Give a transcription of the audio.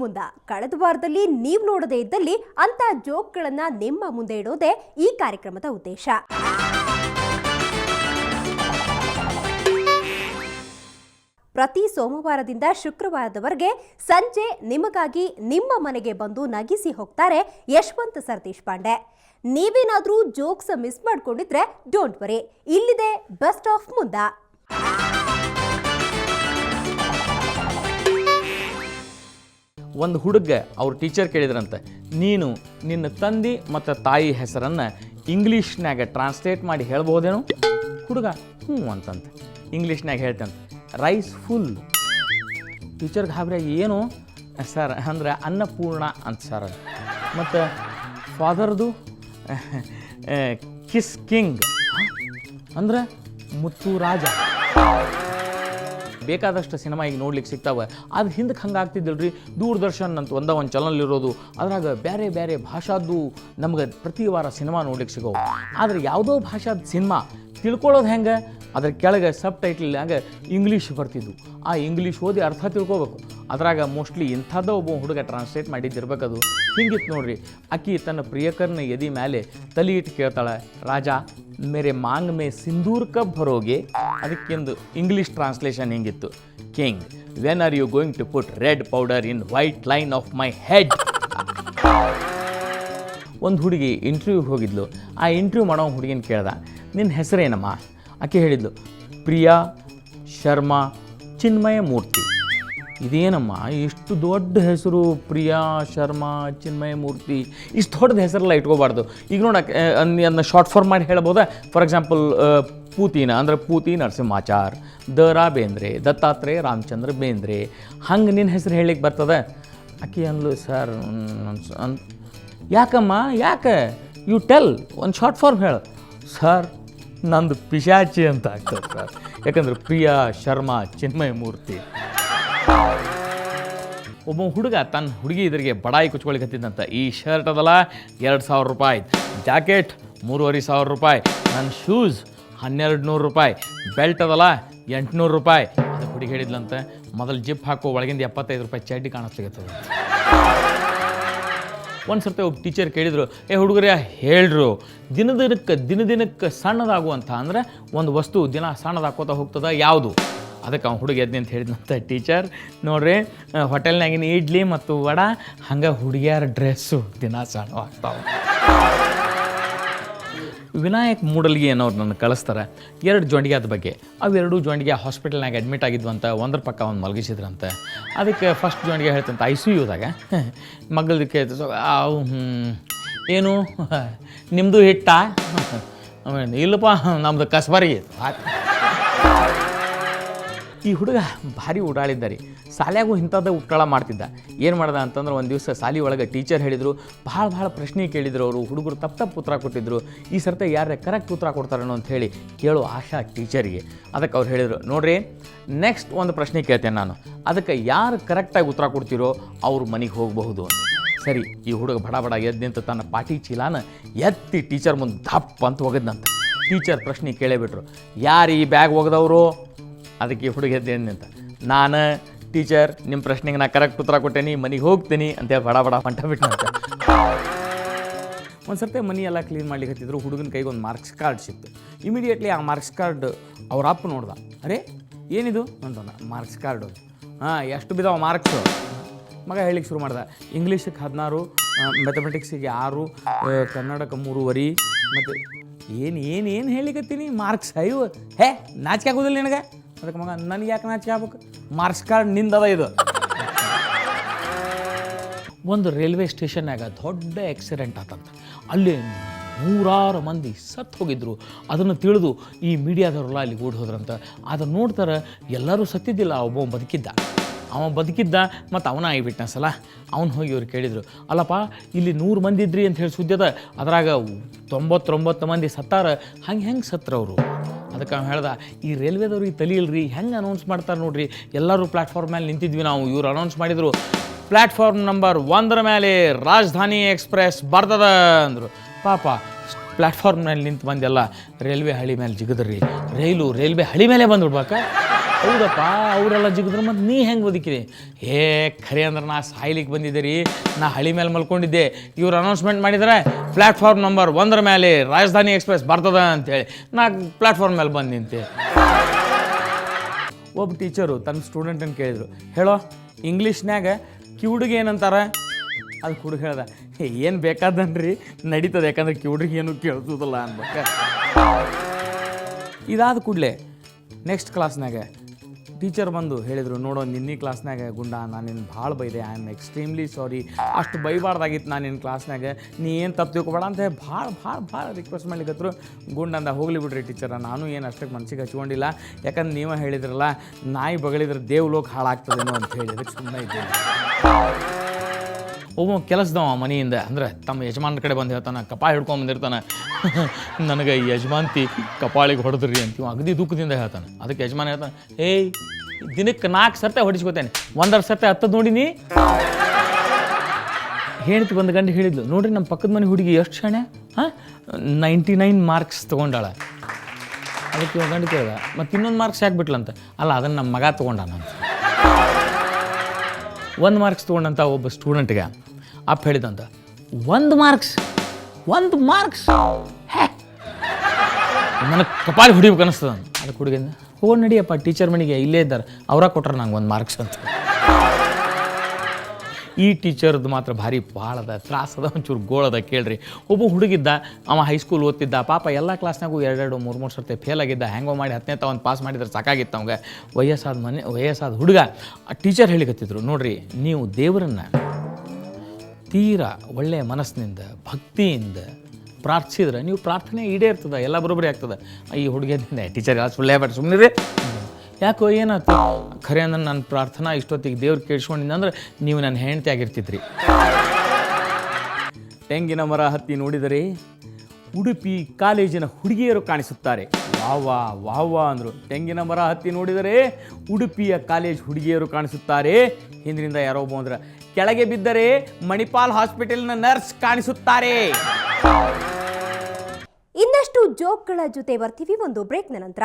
ಮುಂದ ಕಳೆದ ವಾರದಲ್ಲಿ ನೀವು ನೋಡದೇ ಇದ್ದಲ್ಲಿ ಅಂತ ಜೋಕ್ಗಳನ್ನ ನಿಮ್ಮ ಮುಂದೆ ಇಡೋದೇ ಈ ಕಾರ್ಯಕ್ರಮದ ಉದ್ದೇಶ. ಪ್ರತಿ ಸೋಮವಾರದಿಂದ ಶುಕ್ರವಾರದವರೆಗೆ ಸಂಜೆ ನಿಮಗಾಗಿ ನಿಮ್ಮ ಮನೆಗೆ ಬಂದು ನಗಿಸಿ ಹೋಗ್ತಾರೆ ಯಶವಂತ್ ಸರ್ ದೇಶಪಾಂಡೆ. ನೀವೇನಾದ್ರೂ ಜೋಕ್ಸ್ ಮಿಸ್ ಮಾಡ್ಕೊಂಡಿದ್ರೆ ಡೋಂಟ್ ವರಿ, ಇಲ್ಲಿದೆ ಬೆಸ್ಟ್ ಆಫ್ ಮುಂದ. ಒಂದು ಹುಡುಗ ಅವ್ರ ಟೀಚರ್ ಕೇಳಿದ್ರಂತೆ, ನೀನು ನಿನ್ನ ತಂದೆ ಮತ್ತು ತಾಯಿ ಹೆಸರನ್ನು ಇಂಗ್ಲೀಷ್ನಾಗ ಟ್ರಾನ್ಸ್ಲೇಟ್ ಮಾಡಿ ಹೇಳ್ಬೋದೇನು? ಹುಡುಗ ಹ್ಞೂ ಅಂತಂತೆ ಇಂಗ್ಲೀಷ್ನಾಗ ಹೇಳ್ತಂತೆ, ರೈಸ್ ಫುಲ್. ಟೀಚರ್ ಗಾಬ್ರಿಯಾಗಿ ಏನು ಸರ್ ಅಂದ್ರೆ ಅನ್ನಪೂರ್ಣ ಅಂತ ಸರ್. ಮತ್ತು ಫಾದರ್ದು ಕಿಸ್ ಕಿಂಗ್ ಅಂದ್ರೆ ಮುತ್ತು ರಾಜ. ಬೇಕಾದಷ್ಟು ಸಿನಿಮಾ ಈಗ ನೋಡ್ಲಿಕ್ಕೆ ಸಿಗ್ತಾವೆ. ಅದು ಹಿಂದಕ್ಕೆ ಹಂಗೆ ಆಗ್ತಿದ್ದಿಲ್ರಿ. ದೂರದರ್ಶನ್ ಅಂತ ಒಂದು ಚಾನಲ್ ಇರೋದು, ಅದ್ರಾಗ ಬೇರೆ ಬೇರೆ ಭಾಷಾದ್ದು ನಮ್ಗೆ ಪ್ರತಿ ವಾರ ಸಿನಿಮಾ ನೋಡ್ಲಿಕ್ಕೆ ಸಿಗೋವು. ಆದರೆ ಯಾವುದೋ ಭಾಷಾದ ಸಿನಿಮಾ ತಿಳ್ಕೊಳ್ಳೋದು ಹೆಂಗೆ, ಅದ್ರ ಕೆಳಗೆ ಸಬ್ ಟೈಟ್ಲ್ನಾಗ ಇಂಗ್ಲೀಷ್ ಬರ್ತಿದ್ವು. ಆ ಇಂಗ್ಲೀಷ್ ಓದಿ ಅರ್ಥ ತಿಳ್ಕೊಬೇಕು. ಅದ್ರಾಗ ಮೋಸ್ಟ್ಲಿ ಇಂಥದ್ದು ಒಬ್ಬ ಹುಡುಗ ಟ್ರಾನ್ಸ್ಲೇಟ್ ಮಾಡಿದ್ದಿರ್ಬೇಕದು. ಹಿಂಗಿತ್ತು ನೋಡ್ರಿ. ಆಕಿ ತನ್ನ ಪ್ರಿಯಕರನ ಎದಿ ಮೇಲೆ ತಲೆ ಇಟ್ಟು ಕೇಳ್ತಾಳೆ, ರಾಜ ಮೇರೆ ಮಾಂಗ್ ಮೇ ಸಿಂಧೂರ್ ಕಬ್ ಭರೋಗೆ. ಅದಕ್ಕೊಂದು ಇಂಗ್ಲೀಷ್ ಟ್ರಾನ್ಸ್ಲೇಷನ್ ಹಿಂಗಿತ್ತು, king when are you going to put red powder in white line of my head. ಒಂದು ಹುಡುಗಿ ಇಂಟರ್ವ್ಯೂಗೆ ಹೋಗಿದ್ಲು. ಆ ಇಂಟರ್ವ್ಯೂ ಮಾಡೋ ಹುಡುಗಿನ ಕೇಳ್ದ, ನಿನ್ನ ಹೆಸರೇನಮ್ಮ? ಆಕೆ ಹೇಳಿದ್ಲು, ಪ್ರಿಯಾ ಶರ್ಮಾ ಚಿನ್ಮಯ ಮೂರ್ತಿ. ಇದೇನಮ್ಮ ಇಷ್ಟು ದೊಡ್ಡ ಹೆಸರು, ಪ್ರಿಯಾ ಶರ್ಮಾ ಚಿನ್ಮಯ ಮೂರ್ತಿ, ಇಷ್ಟು ದೊಡ್ಡದ ಹೆಸರೆಲ್ಲ ಇಟ್ಕೋಬಾರ್ದು. ಈಗ ನೋಡಕ್ಕೆ ಅದನ್ನ ಶಾರ್ಟ್ ಫಾರ್ಮ್ ಮಾಡಿ ಹೇಳ್ಬೋದಾ? ಫಾರ್ ಎಕ್ಸಾಂಪಲ್ ಪೂತಿನ ಅಂದ್ರೆ ಪೂತಿ ನರಸಿಂಹಾಚಾರ್, ದ.ರಾ. ಬೇಂದ್ರೆ, ದತ್ತಾತ್ರೇಯ ರಾಮಚಂದ್ರ ಬೇಂದ್ರೆ. ಹಂಗೆ ನಿನ್ನ ಹೆಸರು ಹೇಳಿಕ್ಕೆ ಬರ್ತದೆ? ಆಕೆ ಅಂದ್ಲು, ಸರ್ ಯಾಕಮ್ಮ ಯಾಕೆ? ಯು ಟೆಲ್, ಒಂದು ಶಾರ್ಟ್ ಫಾರ್ಮ್ ಹೇಳು. ಸರ್ ನಂದು ಪಿಶಾಚಿ ಅಂತ ಆಗ್ತದೆ ಸರ್, ಯಾಕಂದ್ರೆ ಪ್ರಿಯಾ ಶರ್ಮಾ ಚಿನ್ಮಯ ಮೂರ್ತಿ. ಒಬ್ಬ ಹುಡುಗ ತನ್ನ ಹುಡುಗಿ ಇದ್ರಿಗೆ ಬಡಾಯಿ ಕುಚ್ಕೊಳಿಕ್ಕೆ ಹತ್ತಿದ್ದಂತ. ಈ ಶರ್ಟ್ ಅದಲ್ಲ 2000 ರೂಪಾಯಿ, ಜಾಕೆಟ್ 3500 ರೂಪಾಯಿ, ನನ್ನ ಶೂಸ್ 1200 ರೂಪಾಯಿ, ಬೆಲ್ಟ್ ಅದಲ್ಲ 800 ರೂಪಾಯಿ. ಅದಕ್ಕೆ ಹುಡುಗಿ ಹೇಳಿದ್ಲಂತೆ, ಮೊದಲು ಜಿಪ್ ಹಾಕೋ, ಒಳಗಿಂದ 75 ರೂಪಾಯಿ ಚಡ್ಡಿ ಕಾಣಿಸ್ಲಿಕ್ಕತ್ತದ. ಒಂದು ಸರ್ತಿ ಒಬ್ಬ ಟೀಚರ್ ಕೇಳಿದರು, ಹುಡುಗರೇ ಹೇಳ್ರು, ದಿನದಿನಕ್ಕೆ ಸಣ್ಣದಾಗುವಂಥ ಅಂದ್ರೆ ಒಂದು ವಸ್ತು ದಿನ ಸಣ್ಣದಾಕೋತಾ ಹೋಗ್ತದ ಯಾವುದು? ಅದಕ್ಕೆ ಅವ್ನು ಹುಡುಗಿ ಎದ್ನಿ ಅಂತ ಹೇಳಿದಂಥ ಟೀಚರ್, ನೋಡ್ರಿ ಹೋಟೆಲ್ನಾಗಿನ ಇಡ್ಲಿ ಮತ್ತು ವಡ ಹಂಗೆ ಹುಡುಗಿಯರ ಡ್ರೆಸ್ಸು ದಿನ ಸಣ್ಣವಾಗ್ತಾವೆ. ವಿನಾಯಕ್ ಮೂಡಲ್ಗಿ ಅನ್ನೋರು ನನ್ನ ಕಳಿಸ್ತಾರೆ 2 ಜೊಂಡಿಗೆ ಬಗ್ಗೆ. ಅವೆರಡು ಜೊಂಡಿಗೆ ಹಾಸ್ಪಿಟಲ್ನಾಗ ಅಡ್ಮಿಟ್ ಆಗಿದ್ವಂತ, ಒಂದ್ರ ಪಕ್ಕ ಒಂದು ಮಲಗಿಸಿದ್ರಂತೆ. ಅದಕ್ಕೆ ಫಸ್ಟ್ ಜೊಂಡಿಗೆ ಹೇಳ್ತಂತ ICUದಾಗ ಮಗಳದಕ್ಕೆ, ಏನು ನಿಮ್ಮದು ಹಿಟ್ಟ? ಇಲ್ಲಪ್ಪ ನಮ್ಮದು ಕಸ್ಬರಿ. ಈ ಹುಡುಗ ಭಾರಿ ಓಡಾಡಿದ್ದಾರೆ. ಶಾಲ್ಯಾಗೂ ಇಂಥದ್ದು ಉಟ್ಟಾಳ ಮಾಡ್ತಿದ್ದ. ಏನು ಮಾಡ್ದ ಅಂತಂದ್ರೆ, ಒಂದು ದಿವಸ ಶಾಲೆ ಒಳಗೆ ಟೀಚರ್ ಹೇಳಿದರು, ಭಾಳ ಪ್ರಶ್ನೆ ಕೇಳಿದ್ರು ಅವರು. ಹುಡುಗರು ತಪ್ಪು ಉತ್ತರ ಕೊಟ್ಟಿದ್ರು. ಈ ಸರ್ತಿ ಯಾರೇ ಕರೆಕ್ಟ್ ಉತ್ತರ ಕೊಡ್ತಾರೇನೋ ಅಂತ ಹೇಳಿ ಕೇಳೋ ಆಶಾ ಟೀಚರಿಗೆ. ಅದಕ್ಕೆ ಅವ್ರು ಹೇಳಿದರು, ನೋಡ್ರಿ ನೆಕ್ಸ್ಟ್ ಒಂದು ಪ್ರಶ್ನೆ ಕೇಳ್ತೇನೆ ನಾನು, ಅದಕ್ಕೆ ಯಾರು ಕರೆಕ್ಟಾಗಿ ಉತ್ತರ ಕೊಡ್ತೀರೋ ಅವ್ರು ಮನೆಗೆ ಹೋಗಬಹುದು. ಸರಿ, ಈ ಹುಡುಗ ಬಡ ಎದ್ದು ನಿಂತು ತನ್ನ ಪಾಟಿ ಚೀಲಾನ ಎತ್ತಿ ಟೀಚರ್ ಮುಂದೆ ದಪ್ಪ ಅಂತ ಒಗದ್ನಂತ. ಟೀಚರ್ ಪ್ರಶ್ನೆ ಕೇಳೇಬಿಟ್ರು, ಯಾರು ಈ ಬ್ಯಾಗ್ ಒಗೆದವರು? ಅದಕ್ಕೆ ಹುಡುಗ ಎದ್ದು ನಿಂತ, ನಾನು ಟೀಚರ್ ನಿಮ್ಮ ಪ್ರಶ್ನೆಗೆ ನಾ ಕರೆಕ್ಟ್ ಉತ್ತರ ಕೊಟ್ಟೇನಿ, ಮನೆಗೆ ಹೋಗ್ತೀನಿ ಅಂತೇಳಿ ಬಡ ಹೊಂಟ ಬಿಟ್ಟಂತೆ. ಒಂದು ಸರ್ತಿ ಮನೆ ಎಲ್ಲ ಕ್ಲೀನ್ ಮಾಡ್ಲಿಕ್ಕೆ ಹತ್ತಿದ್ರು. ಹುಡುಗನ ಕೈಗೆ ಒಂದು ಮಾರ್ಕ್ಸ್ ಕಾರ್ಡ್ ಸಿಕ್ತು. ಇಮಿಡಿಯೇಟ್ಲಿ ಆ ಮಾರ್ಕ್ಸ್ ಕಾರ್ಡ್ ಅವ್ರ ಅಪ್ಪ ನೋಡ್ದ. ಅರೇ ಏನಿದು ಅಂತಂದ. Marks card. ಎಷ್ಟು ಬಿದ್ದಾವ ಮಾರ್ಕ್ಸು? ಮಗ ಹೇಳಿಕ್ಕೆ ಶುರು ಮಾಡ್ದೆ, ಇಂಗ್ಲೀಷಿಗೆ 16, ಮ್ಯಾಥಮೆಟಿಕ್ಸಿಗೆ 6, ಕನ್ನಡಕ್ಕೆ 3.5 ಮತ್ತು ಏನು ಹೇಳಿಕತ್ತೀನಿ ಮಾರ್ಕ್ಸ್. ಅಯ್ಯೋ ನಾಚಿಕೆ ಆಗೋದಿಲ್ಲ ನಿನಗೆ? ಅದಕ್ಕೆ ಮಗ, ನನಗೆ ಯಾಕೆ ನಾಚಿಕೆ ಆಗ್ಬೇಕು? ಮಾರ್ಕ್ಸ್ ಕಾರ್ಡ್ ನಿಂದದ ಇದು. ಒಂದು ರೈಲ್ವೆ ಸ್ಟೇಷನ್ನಾಗ ದೊಡ್ಡ ಆಕ್ಸಿಡೆಂಟ್ ಆತಂತ. ಅಲ್ಲಿ 100 ಮಂದಿ ಸತ್ತು ಹೋಗಿದ್ರು. ಅದನ್ನು ತಿಳಿದು ಈ ಮೀಡಿಯಾದವರೆಲ್ಲ ಅಲ್ಲಿ ಓಡಿ ಹೋದ್ರಂತ. ಅದನ್ನು ನೋಡ್ತಾರೆ, ಎಲ್ಲರೂ ಸತ್ತಿದ್ದಿಲ್ಲ, ಒಬ್ಬ ಬದುಕಿದ್ದ ಮತ್ತು ಅವನ ಆಗಿಬಿಟ್ನ ಸಲ. ಅವ್ನು ಹೋಗಿ ಇವ್ರು ಕೇಳಿದರು, ಅಲ್ಲಪ್ಪ ಇಲ್ಲಿ 100 ಮಂದಿ ಇದ್ರಿ ಅಂತ ಹೇಳಿ ಸುದ್ದಿ ಅದ, ಅದ್ರಾಗ 99 ಮಂದಿ ಸತ್ತಾರ, ಹೆಂಗೆ ಸತ್ರವರು? ಅದಕ್ಕೆ ಅವ್ನು ಹೇಳ್ದ, ಈ ರೈಲ್ವೆದವ್ರಿಗೆ ತಲೆ ಇಲ್ರಿ, ಹೆಂಗೆ ಅನೌನ್ಸ್ ಮಾಡ್ತಾರೆ ನೋಡ್ರಿ, ಎಲ್ಲರೂ ಪ್ಲ್ಯಾಟ್ಫಾರ್ಮ್ ಮೇಲೆ ನಿಂತಿದ್ವಿ ನಾವು, ಇವ್ರು ಅನೌನ್ಸ್ ಮಾಡಿದರು, ಪ್ಲ್ಯಾಟ್ಫಾರ್ಮ್ ನಂಬರ್ 1 ಮೇಲೆ ರಾಜಧಾನಿ ಎಕ್ಸ್ಪ್ರೆಸ್ ಬರ್ತದ ಅಂದರು. ಪಾಪ ಪ್ಲ್ಯಾಟ್ಫಾರ್ಮ್ನಲ್ಲಿ ನಿಂತು ಬಂದೆಲ್ಲ ರೈಲ್ವೆ ಹಳಿ ಮೇಲೆ ಜಿಗದ್ರಿ. ರೈಲ್ವೆ ಹಳಿ ಮೇಲೆ ಬಂದ್ಬಿಡ್ಬೇಕ. ಹೌದಪ್ಪ ಅವರೆಲ್ಲ ಜಿಗಿದ್ರು ಮತ್ತು ನೀ ಹೆಂಗೆ ಬದುಕಿದೆ? ಖರೆ ಅಂದ್ರೆ ನಾ ಸಾಯ್ಲಿಕ್ಕೆ ಬಂದಿದ್ದೆ ರೀ. ನಾ ಹಳಿ ಮೇಲೆ ಮಲ್ಕೊಂಡಿದ್ದೆ. ಇವ್ರು ಅನೌನ್ಸ್ಮೆಂಟ್ ಮಾಡಿದರೆ ಪ್ಲ್ಯಾಟ್ಫಾರ್ಮ್ ನಂಬರ್ 1 ಮೇಲೆ ರಾಜಧಾನಿ ಎಕ್ಸ್ಪ್ರೆಸ್ ಬರ್ತದ ಅಂತೇಳಿ ನಾ ಪ್ಲ್ಯಾಟ್ಫಾರ್ಮ್ ಮೇಲೆ ಬಂದು ನಿಂತೆ. ಒಬ್ಬ ಟೀಚರು ತನ್ನ ಸ್ಟೂಡೆಂಟನ್ನು ಕೇಳಿದ್ರು, ಹೇಳೋ ಇಂಗ್ಲೀಷ್ನ್ಯಾಗ ಕಿವುಡಿಗೆ ಏನಂತಾರೆ? ಅದಕ್ಕೆ ಹುಡುಗ ಹೇಳ್ದ, ಏನು ಬೇಕಾದನ್ರಿ ನಡೀತದೆ, ಯಾಕಂದ್ರೆ ಕಿವುಡ್ರಿಗೆ ಏನು ಕೇಳಿಸೋದಿಲ್ಲ ಅನ್ಬೇಕ. ಇದಾದ ಕೂಡಲೇ ನೆಕ್ಸ್ಟ್ ಕ್ಲಾಸ್ನಾಗ ಟೀಚರ್ ಬಂದು ಹೇಳಿದರು, ನೋಡೋ ನಿನ್ನೆ ಕ್ಲಾಸ್ನಾಗ ಗುಂಡ ನಾನು ನಿನ್ನ ಭಾಳ ಬೈದೆ, ಐ ಆಮ್ ಎಕ್ಸ್ಟ್ರೀಮ್ಲಿ ಸಾರಿ, ಅಷ್ಟು ಬೈಬಾರ್ದಾಗಿತ್ತು ನಾನು ನಿನ್ನ ಕ್ಲಾಸ್ನಾಗ, ನೀ ಏನು ತಪ್ಪು ತಿಳ್ಕೊಬೇಡ ಅಂತ ಭಾಳ ರಿಕ್ವೆಸ್ಟ್ ಮಾಡ್ಲಿಕ್ಕತ್ರು. ಗುಂಡಂದ ಹೋಗ್ಲಿ ಬಿಡ್ರಿ ಟೀಚರ, ನಾನು ಏನು ಅಷ್ಟಕ್ಕೆ ಮನ್ಸಿಗೆ ಹಚ್ಕೊಂಡಿಲ್ಲ, ಯಾಕಂದ್ರೆ ನೀವೇ ಹೇಳಿದ್ರಲ್ಲ ನಾಯಿ ಬಗಳಿದ್ರೆ ದೇವ್ಲೋಕ ಹಾಳಾಗ್ತದೇನೋ ಅಂತ ಹೇಳಿ ಅದಕ್ಕೆ ಸುಮ್ಮನೆ ಇದ್ದೇನೆ. ಒಬ್ಬ ಕೆಲಸದವ ಮನೆಯಿಂದ ಅಂದ್ರೆ ತಮ್ಮ ಯಜಮಾನ ಕಡೆ ಬಂದು ಹೇಳ್ತಾನೆ, ಕಪಾಳ ಹಿಡ್ಕೊಂಬಂದಿರ್ತಾನೆ, ನನಗೆ ಯಜಮಾನ್ತಿ ಕಪಾಳಿಗೆ ಹೊಡೆದ್ರಿ ಅಂತೀವಿ, ಅಗದಿ ದುಃಖದಿಂದ ಹೇಳ್ತಾನೆ. ಅದಕ್ಕೆ ಯಜಮಾನ ಹೇಳ್ತಾನೆ, ಏಯ್ ದಿನಕ್ಕೆ 4 ಸರ್ತೆ ಹೊಡಿಸ್ಕೋತೇನೆ, 1 ಸರ್ತೆ ಹತ್ತದ ನೋಡಿನಿ. ಹೇಳ್ತಿ ಬಂದು ಗಂಡು ಹೇಳಿದ್ಲು, ನೋಡ್ರಿ ನಮ್ಮ ಪಕ್ಕದ ಮನೆ ಹುಡುಗಿ ಎಷ್ಟು ಶಾಣೆ, 99 ಮಾರ್ಕ್ಸ್ ತೊಗೊಂಡಾಳ. ಅದಕ್ಕೆ ಗಂಡು ಕೇಳ್ದ, ಮತ್ತು ಇನ್ನೊಂದು ಮಾರ್ಕ್ಸ್ ಯಾಕೆ ಬಿಟ್ಲಂತ? ಅಲ್ಲ ಅದನ್ನು ನಮ್ಮ ಮಗ ತೊಗೊಂಡಾನ ಅಂತ. 1 ಮಾರ್ಕ್ಸ್ ತೊಗೊಂಡಂತ ಒಬ್ಬ ಸ್ಟೂಡೆಂಟ್ಗೆ ಅಪ್ಪ ಹೇಳಿದಂತ, 1 ಮಾರ್ಕ್ಸ್ ಹೇ ನನಗೆ ಕಪಾಳಿ ಹೊಡಿಬೇಕು ಅನಿಸ್ತದ. ಅದಕ್ಕೆ ಹುಡುಗಿಂದ ಹೋಗಿ ನಡಿಯಪ್ಪ ಟೀಚರ್ ಮನೆಗೆ, ಇಲ್ಲೇ ಇದ್ದಾರೆ, ಅವರ ಕೊಟ್ರೆ ನಂಗೆ 1 ಮಾರ್ಕ್ಸ್ ಅಂತ. ಈ ಟೀಚರ್ದು ಮಾತ್ರ ಭಾರಿ ಭಾಳದ ತ್ರಾಸದ, ಒಂಚೂರು ಗೋಳದ ಕೇಳ್ರಿ. ಒಬ್ಬ ಹುಡುಗಿದ್ದ, ಅವ ಹೈಸ್ಕೂಲ್ ಓದ್ತಿದ್ದ, ಪಾಪ ಎಲ್ಲ ಕ್ಲಾಸ್ನಾಗೂ 2 3 ಸರ್ತೆ ಫೇಲ್ ಆಗಿದ್ದ. ಹೆಂಗೋ ಮಾಡಿ 10ನೇ ತಾವಂದು ಪಾಸ್ ಮಾಡಿದ್ರೆ ಸಾಕಾಗಿತ್ತು ಅವಂಗೆ. ವಯಸ್ಸಾದ ಹುಡುಗ. ಆ ಟೀಚರ್ ಹೇಳಿಕತ್ತಿದ್ರು, ನೋಡ್ರಿ ನೀವು ದೇವರನ್ನು ತೀರಾ ಒಳ್ಳೆಯ ಮನಸ್ಸಿನಿಂದ ಭಕ್ತಿಯಿಂದ ಪ್ರಾರ್ಥಿಸಿದ್ರೆ ನೀವು ಪ್ರಾರ್ಥನೆ ಈಡೇರ್ತದೆ, ಎಲ್ಲ ಬರೋಬ್ಬರಿ ಆಗ್ತದೆ. ಈ ಹುಡುಗಿಯಿಂದ ಟೀಚರ್ ಎಲ್ಲ ಸುಳ್ಳೇ ಬೇಡ ಸುಮ್ಮನೆ ಯಾಕೋ ಏನಾಯ್ತು? ಖರೆ ಅಂದ್ರೆ ನನ್ನ ಪ್ರಾರ್ಥನಾ ಇಷ್ಟೊತ್ತಿಗೆ ದೇವ್ರು ಕೇಳಿಸ್ಕೊಂಡಿದ್ದ ಅಂದ್ರೆ ನೀವು ನನ್ನ ಹೆಂಡತಿ ಆಗಿರ್ತಿದ್ರಿ. ತೆಂಗಿನ ಮರ ಹತ್ತಿ ನೋಡಿದರೆ ಉಡುಪಿ ಕಾಲೇಜಿನ ಹುಡುಗಿಯರು ಕಾಣಿಸುತ್ತಾರೆ. ವಾವಾ ಅಂದರು. ತೆಂಗಿನ ಮರ ಹತ್ತಿ ನೋಡಿದರೆ ಉಡುಪಿಯ ಕಾಲೇಜ್ ಹುಡುಗಿಯರು ಕಾಣಿಸುತ್ತಾರೆ. ಹಿಂದಿನಿಂದ ಯಾರೋ ಒಬ್ಬ ಅಂದ್ರೆ, ಕೆಳಗೆ ಬಿದ್ದರೆ ಮಣಿಪಾಲ್ ಹಾಸ್ಪಿಟಲ್ನ ನರ್ಸ್ ಕಾಣಿಸುತ್ತಾರೆ. ಇನ್ನಷ್ಟು ಜೋಕ್ಗಳ ಜೊತೆ ಬರ್ತೀವಿ ಒಂದು ಬ್ರೇಕ್ನ ನಂತರ.